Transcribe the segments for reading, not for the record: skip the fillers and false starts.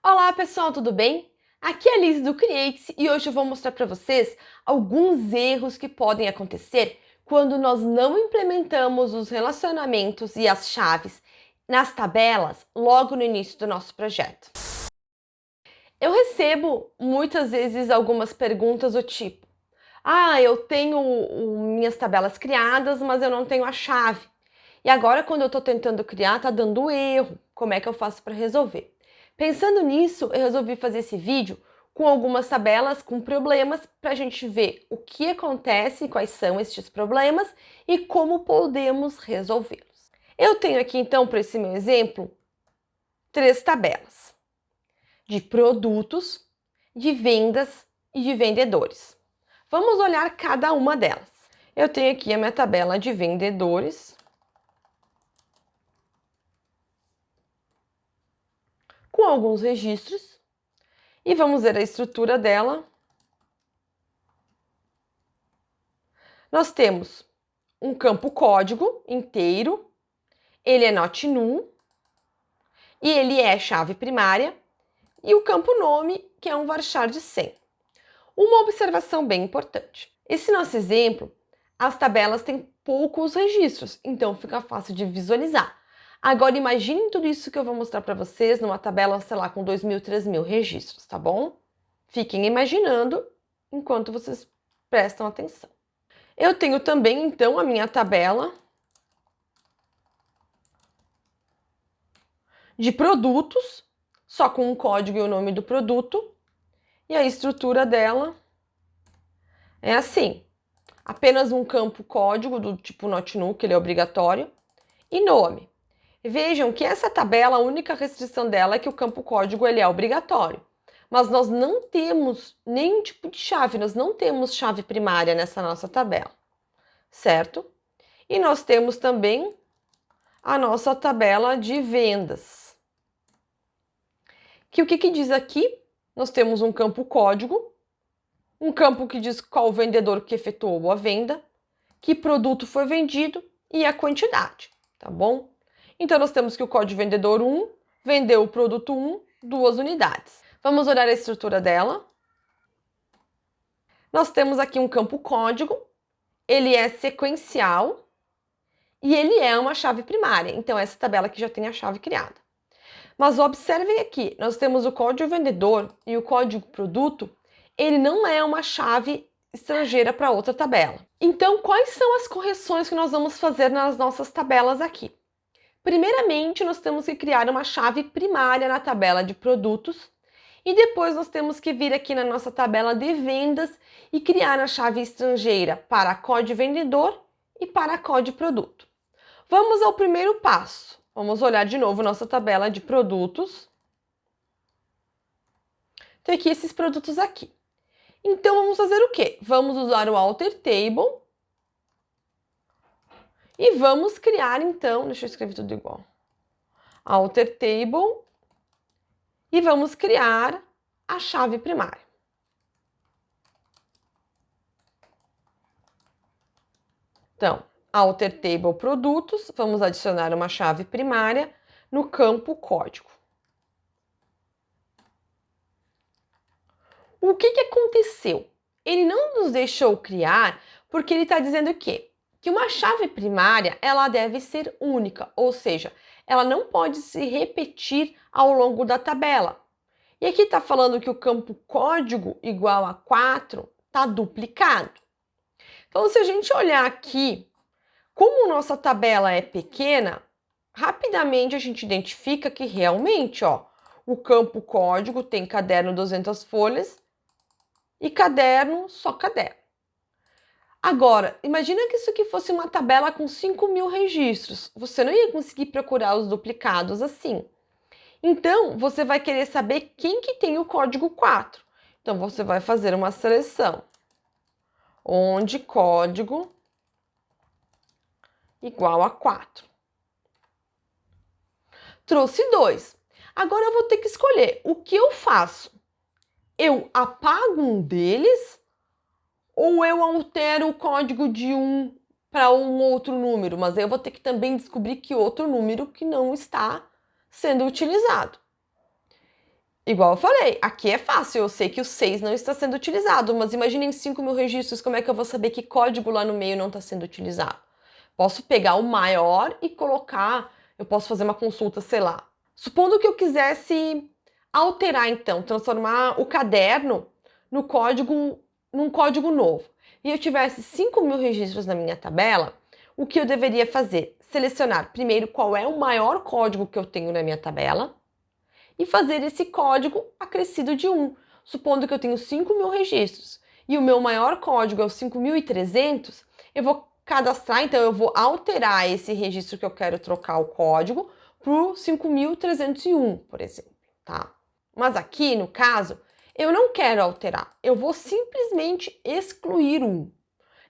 Olá pessoal, tudo bem? Aqui é a Liz do Create e hoje eu vou mostrar para vocês alguns erros que podem acontecer quando nós não implementamos os relacionamentos e as chaves nas tabelas logo no início do nosso projeto. Eu recebo muitas vezes algumas perguntas do tipo: eu tenho minhas tabelas criadas, mas eu não tenho a chave. E agora, quando eu estou tentando criar, tá dando erro. Como é que eu faço para resolver? Pensando nisso, eu resolvi fazer esse vídeo com algumas tabelas com problemas para a gente ver o que acontece, quais são estes problemas e como podemos resolvê-los. Eu tenho aqui então, para esse meu exemplo, 3 tabelas de produtos, de vendas e de vendedores. Vamos olhar cada uma delas. Eu tenho aqui a minha tabela de vendedores, com alguns registros, e vamos ver a estrutura dela. Nós temos um campo código inteiro, ele é not null, e ele é chave primária, e o campo nome, que é um varchar de 100. Uma observação bem importante: esse nosso exemplo, as tabelas têm poucos registros, então fica fácil de visualizar. Agora imagine tudo isso que eu vou mostrar para vocês numa tabela, sei lá, com 2.000, 3.000 registros, tá bom? Fiquem imaginando enquanto vocês prestam atenção. Eu tenho também, então, a minha tabela de produtos, só com um código e o nome do produto, e a estrutura dela é assim: apenas um campo código do tipo not null, que ele é obrigatório, e nome. Vejam que essa tabela, a única restrição dela é que o campo código ele é obrigatório. Mas nós não temos nenhum tipo de chave, nós não temos chave primária nessa nossa tabela, certo? E nós temos também a nossa tabela de vendas. Que o que diz aqui? Nós temos um campo código, um campo que diz qual vendedor que efetuou a venda, que produto foi vendido e a quantidade, tá bom? Então, nós temos que o código vendedor 1 vendeu o produto 1, 2 unidades. Vamos olhar a estrutura dela. Nós temos aqui um campo código, ele é sequencial e ele é uma chave primária. Então, essa tabela aqui já tem a chave criada. Mas observem aqui, nós temos o código vendedor e o código produto, ele não é uma chave estrangeira para outra tabela. Então, quais são as correções que nós vamos fazer nas nossas tabelas aqui? Primeiramente, nós temos que criar uma chave primária na tabela de produtos e depois nós temos que vir aqui na nossa tabela de vendas e criar a chave estrangeira para código vendedor e para código produto. Vamos ao primeiro passo. Vamos olhar de novo nossa tabela de produtos. Tem aqui esses produtos aqui. Então, vamos fazer o quê? Vamos usar o alter table e vamos criar, então, deixa eu escrever tudo igual. Alter table e vamos criar a chave primária. Então, alter table produtos, vamos adicionar uma chave primária no campo código. O que aconteceu? Ele não nos deixou criar porque ele está dizendo o quê? Que uma chave primária ela deve ser única, ou seja, ela não pode se repetir ao longo da tabela. E aqui está falando que o campo código igual a 4 está duplicado. Então, se a gente olhar aqui, como nossa tabela é pequena, rapidamente a gente identifica que realmente, o campo código tem caderno 200 folhas e caderno só caderno. Agora, imagina que isso aqui fosse uma tabela com 5.000 registros. Você não ia conseguir procurar os duplicados assim. Então, você vai querer saber quem que tem o código 4. Então, você vai fazer uma seleção, onde código igual a 4. Trouxe 2. Agora eu vou ter que escolher. O que eu faço? Eu apago um deles ou eu altero o código de um para um outro número? Mas aí eu vou ter que também descobrir que outro número que não está sendo utilizado. Igual eu falei, aqui é fácil, eu sei que o 6 não está sendo utilizado, mas imaginem 5.000 registros, como é que eu vou saber que código lá no meio não está sendo utilizado? Posso pegar o maior e colocar, eu posso fazer uma consulta, sei lá. Supondo que eu quisesse alterar, então, transformar o caderno no código, num código novo, e eu tivesse 5.000 registros na minha tabela, o que eu deveria fazer? Selecionar primeiro qual é o maior código que eu tenho na minha tabela, e fazer esse código acrescido de 1. Supondo que eu tenho 5.000 registros e o meu maior código é o 5.300, eu vou cadastrar, então eu vou alterar esse registro que eu quero trocar o código para o 5.301, por exemplo, tá? Mas aqui, no caso, eu não quero alterar, eu vou simplesmente excluir um.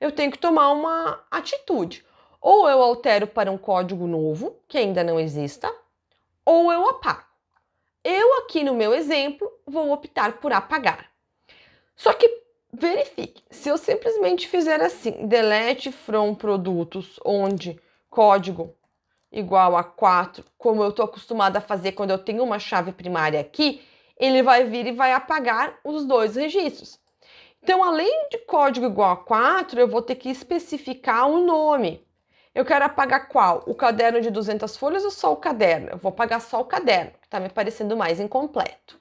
Eu tenho que tomar uma atitude. Ou eu altero para um código novo, que ainda não exista, ou eu apago. Eu aqui no meu exemplo vou optar por apagar. Só que verifique, se eu simplesmente fizer assim, delete from produtos, onde código igual a 4, como eu estou acostumada a fazer quando eu tenho uma chave primária aqui, ele vai vir e vai apagar os dois registros. Então, além de código igual a 4, eu vou ter que especificar um nome. Eu quero apagar qual? O caderno de 200 folhas ou só o caderno? Eu vou apagar só o caderno, que está me parecendo mais incompleto.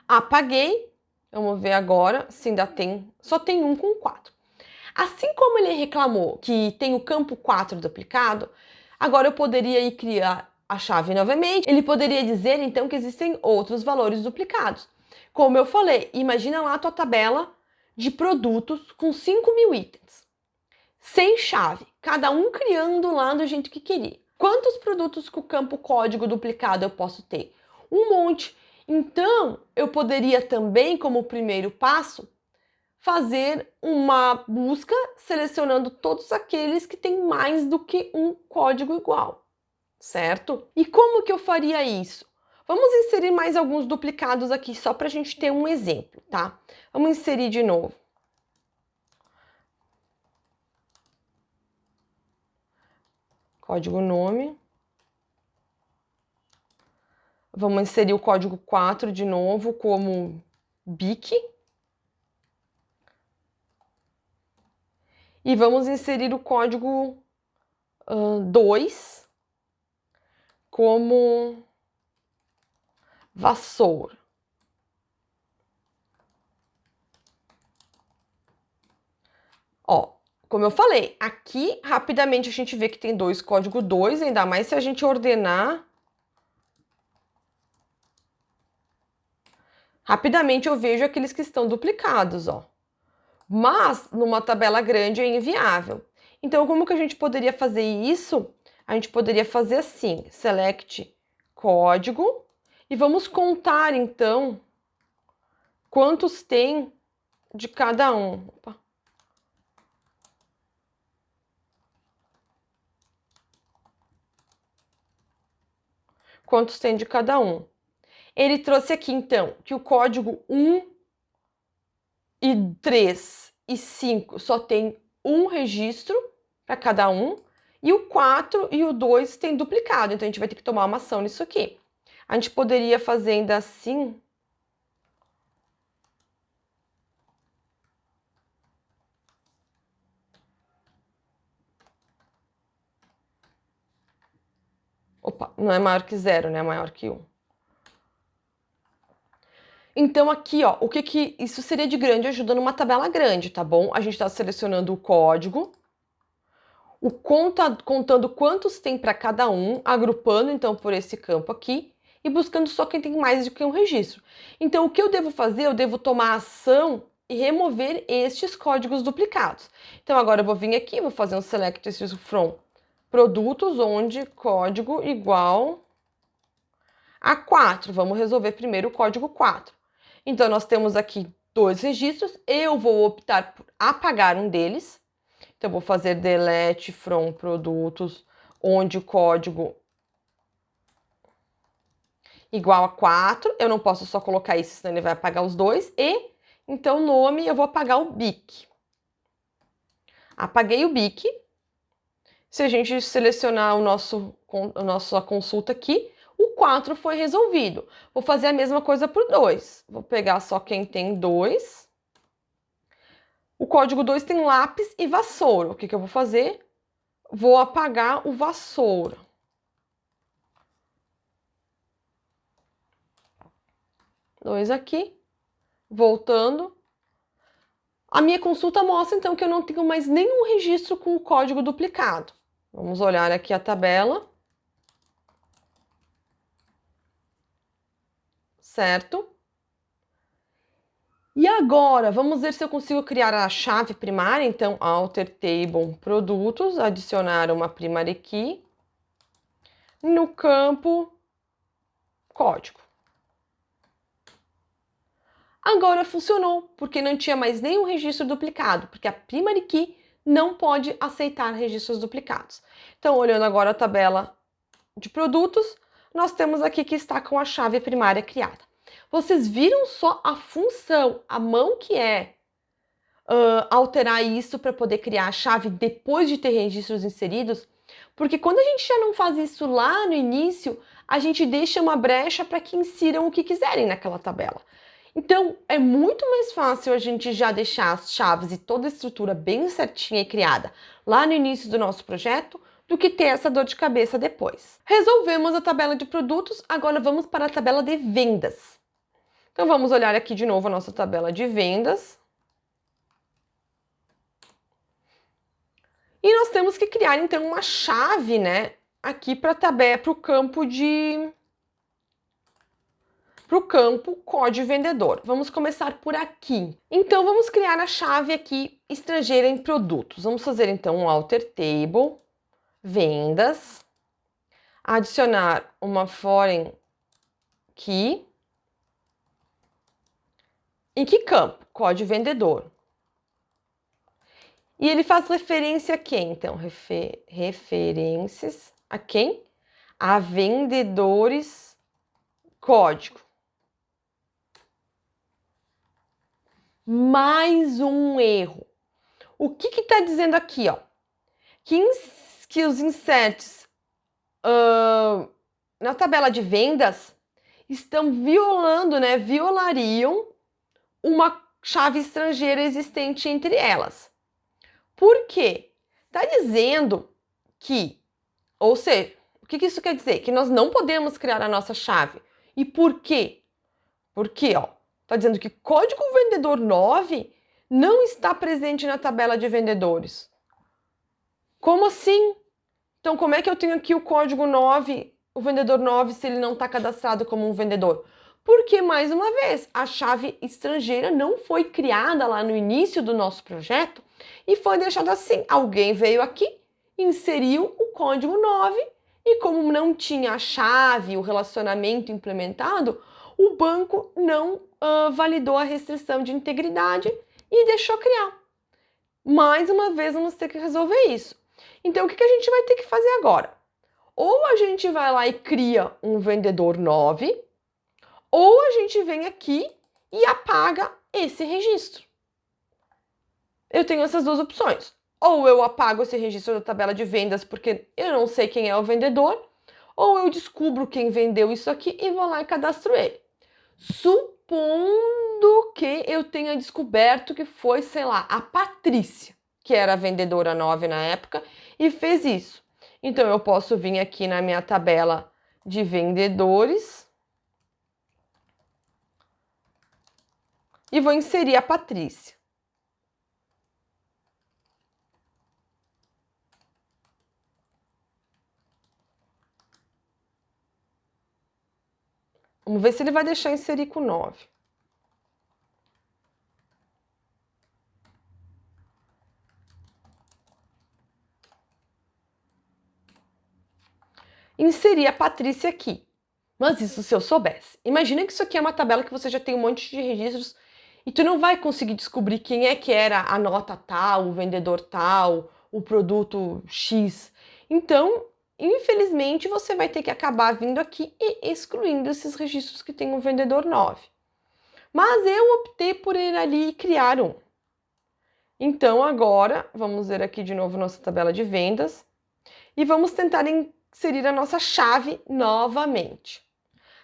Apaguei. Vamos ver agora se ainda tem. Só tem um com 4. Assim como ele reclamou que tem o campo 4 duplicado, agora eu poderia ir criar a chave novamente. Ele poderia dizer então que existem outros valores duplicados. Como eu falei, imagina lá a tua tabela de produtos com 5.000 itens. Sem chave, cada um criando lá do jeito que queria. Quantos produtos com o campo código duplicado eu posso ter? Um monte. Então, eu poderia também, como primeiro passo, fazer uma busca selecionando todos aqueles que têm mais do que um código igual, certo? E como que eu faria isso? Vamos inserir mais alguns duplicados aqui, só para a gente ter um exemplo, tá? Vamos inserir de novo. Código nome. Vamos inserir o código 4 de novo como BIC. E vamos inserir o código 2 como vassoura. Ó, como eu falei, aqui rapidamente a gente vê que tem dois código 2, ainda mais se a gente ordenar. Rapidamente eu vejo aqueles que estão duplicados, ó. Mas numa tabela grande é inviável. Então, como que a gente poderia fazer isso? A gente poderia fazer assim, select código e vamos contar então quantos tem de cada um. Opa. Quantos tem de cada um. Ele trouxe aqui então que o código 1 e 3 e 5 só tem um registro para cada um, e o 4 e o 2 tem duplicado, então a gente vai ter que tomar uma ação nisso aqui. A gente poderia fazer ainda assim. Opa, não é maior que 0, né? É maior que 1. Então aqui, ó, o que isso seria de grande ajuda numa tabela grande, tá bom? A gente está selecionando o código, contando quantos tem para cada um, agrupando então por esse campo aqui e buscando só quem tem mais do que um registro. Então o que eu devo fazer? Eu devo tomar ação e remover estes códigos duplicados. Então agora eu vou vir aqui, vou fazer um select from produtos, onde código igual a 4. Vamos resolver primeiro o código 4. Então, nós temos aqui dois registros. Eu vou optar por apagar um deles. Então, vou fazer delete from produtos, onde o código igual a 4. Eu não posso só colocar isso, senão ele vai apagar os dois. E, então, nome, eu vou apagar o BIC. Apaguei o BIC. Se a gente selecionar a nossa consulta aqui, o 4 foi resolvido. Vou fazer a mesma coisa por 2. Vou pegar só quem tem 2. O código 2 tem lápis e vassoura. O que eu vou fazer? Vou apagar o vassoura. Dois aqui. Voltando. A minha consulta mostra, então, que eu não tenho mais nenhum registro com o código duplicado. Vamos olhar aqui a tabela. Certo? E agora, vamos ver se eu consigo criar a chave primária. Então, alter table produtos, adicionar uma primary key no campo código. Agora funcionou, porque não tinha mais nenhum registro duplicado, porque a primary key não pode aceitar registros duplicados. Então, olhando agora a tabela de produtos, nós temos aqui que está com a chave primária criada. Vocês viram só a função, a mão que é alterar isso para poder criar a chave depois de ter registros inseridos? Porque quando a gente já não faz isso lá no início, a gente deixa uma brecha para que insiram o que quiserem naquela tabela. Então, é muito mais fácil a gente já deixar as chaves e toda a estrutura bem certinha e criada lá no início do nosso projeto, do que ter essa dor de cabeça depois. Resolvemos a tabela de produtos, agora vamos para a tabela de vendas. Então, vamos olhar aqui de novo a nossa tabela de vendas. E nós temos que criar, então, uma chave, né, aqui para o campo código vendedor. Vamos começar por aqui. Então, vamos criar a chave aqui estrangeira em produtos. Vamos fazer, então, um alter table, vendas, adicionar uma foreign key. Em que campo? Código vendedor. E ele faz referência a quem? Então, referências a quem? A vendedores código. Mais um erro. O que está dizendo aqui, ó? Que os inserts na tabela de vendas estão violariam uma chave estrangeira existente entre elas. Por quê? Está dizendo que, ou seja, o que isso quer dizer? Que nós não podemos criar a nossa chave. E por quê? Porque, ó, está dizendo que código vendedor 9 não está presente na tabela de vendedores. Como assim? Então, como é que eu tenho aqui o código 9, o vendedor 9, se ele não está cadastrado como um vendedor? Porque, mais uma vez, a chave estrangeira não foi criada lá no início do nosso projeto e foi deixada assim. Alguém veio aqui, inseriu o código 9 e como não tinha a chave, o relacionamento implementado, o banco não validou a restrição de integridade e deixou criar. Mais uma vez, vamos ter que resolver isso. Então, o que a gente vai ter que fazer agora? Ou a gente vai lá e cria um vendedor 9, ou a gente vem aqui e apaga esse registro. Eu tenho essas duas opções. Ou eu apago esse registro da tabela de vendas porque eu não sei quem é o vendedor, ou eu descubro quem vendeu isso aqui e vou lá e cadastro ele. Supondo que eu tenha descoberto que foi, sei lá, a Patrícia, que era a vendedora 9 na época, e fez isso. Então, eu posso vir aqui na minha tabela de vendedores e vou inserir a Patrícia. Vamos ver se ele vai deixar inserir com 9. Inserir a Patrícia aqui. Mas isso se eu soubesse. Imagina que isso aqui é uma tabela que você já tem um monte de registros e tu não vai conseguir descobrir quem é que era a nota tal, o vendedor tal, o produto X. Então, infelizmente, você vai ter que acabar vindo aqui e excluindo esses registros que tem o vendedor 9. Mas eu optei por ir ali e criar um. Então, agora, vamos ver aqui de novo nossa tabela de vendas e vamos tentar inserir a nossa chave novamente.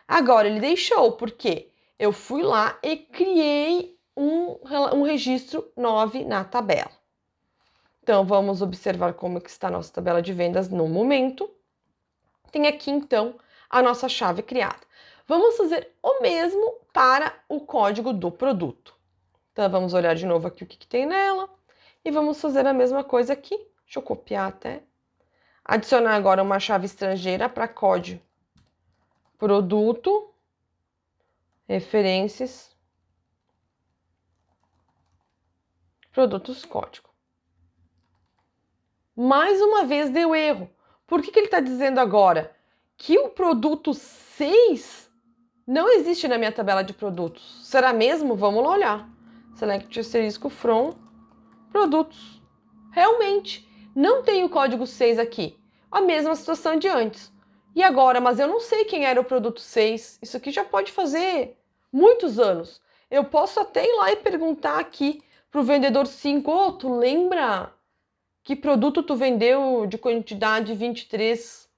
Agora ele deixou, porque eu fui lá e criei um registro 9 na tabela. Então, vamos observar como que está a nossa tabela de vendas no momento. Tem aqui, então, a nossa chave criada. Vamos fazer o mesmo para o código do produto. Então, vamos olhar de novo aqui o que tem nela. E vamos fazer a mesma coisa aqui. Deixa eu copiar até. Adicionar agora uma chave estrangeira para código produto, referências, produtos código. Mais uma vez deu erro. Por que ele está dizendo agora que o produto 6 não existe na minha tabela de produtos? Será mesmo? Vamos lá olhar. Select asterisco from produtos. Realmente, não tem o código 6 aqui. A mesma situação de antes. E agora, mas eu não sei quem era o produto 6. Isso aqui já pode fazer muitos anos. Eu posso até ir lá e perguntar aqui para o vendedor 5, oh, tu lembra que produto tu vendeu de quantidade 23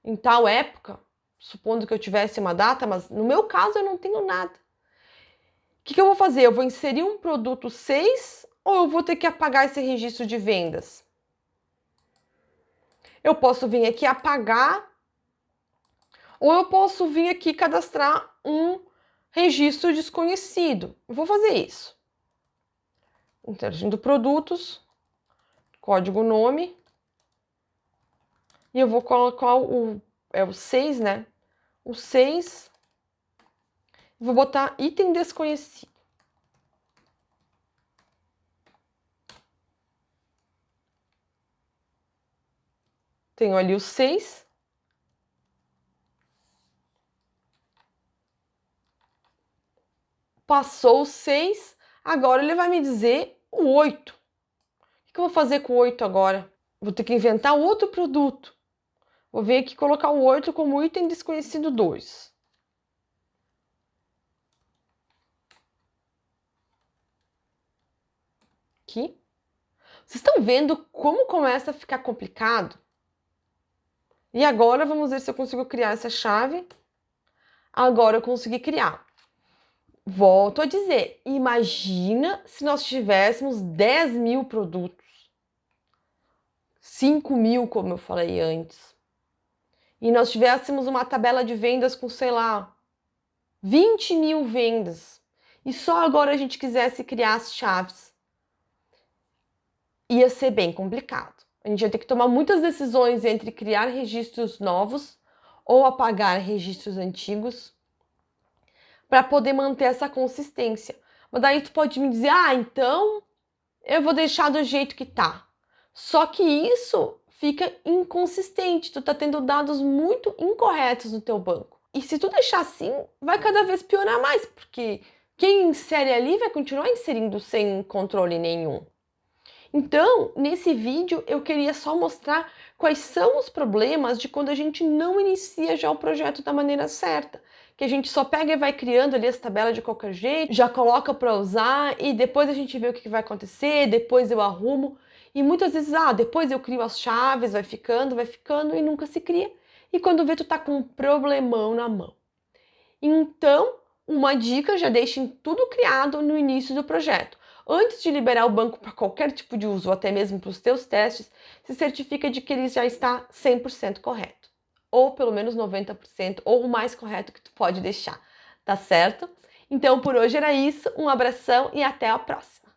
em tal época? Supondo que eu tivesse uma data, mas no meu caso eu não tenho nada. O que eu vou fazer? Eu vou inserir um produto 6 ou eu vou ter que apagar esse registro de vendas? Eu posso vir aqui apagar ou eu posso vir aqui cadastrar um registro desconhecido. Eu vou fazer isso. Interagindo produtos, código nome, e eu vou colocar o 6, né? O 6, vou botar item desconhecido. Tenho ali o 6. Passou o 6, agora ele vai me dizer o 8. O que eu vou fazer com o 8 agora? Vou ter que inventar outro produto. Vou vir aqui colocar o 8 como item desconhecido 2. Aqui. Vocês estão vendo como começa a ficar complicado? E agora vamos ver se eu consigo criar essa chave. Agora eu consegui criar. Volto a dizer, imagina se nós tivéssemos 10 mil produtos. 5 mil, como eu falei antes. E nós tivéssemos uma tabela de vendas com, sei lá, 20 mil vendas. E só agora a gente quisesse criar as chaves. Ia ser bem complicado. A gente ia ter que tomar muitas decisões entre criar registros novos ou apagar registros antigos para poder manter essa consistência. Mas daí tu pode me dizer, ah, então eu vou deixar do jeito que tá. Só que isso fica inconsistente, tu tá tendo dados muito incorretos no teu banco. E se tu deixar assim, vai cada vez piorar mais, porque quem insere ali vai continuar inserindo sem controle nenhum. Então, nesse vídeo eu queria só mostrar quais são os problemas de quando a gente não inicia já o projeto da maneira certa. Que a gente só pega e vai criando ali essa tabela de qualquer jeito, já coloca para usar e depois a gente vê o que vai acontecer, depois eu arrumo. E muitas vezes, depois eu crio as chaves, vai ficando e nunca se cria. E quando vê, tu tá com um problemão na mão. Então, uma dica, já deixem tudo criado no início do projeto. Antes de liberar o banco para qualquer tipo de uso, ou até mesmo para os teus testes, se certifica de que ele já está 100% correto. Ou pelo menos 90%, ou o mais correto que tu pode deixar, tá certo? Então, por hoje era isso, um abração e até a próxima!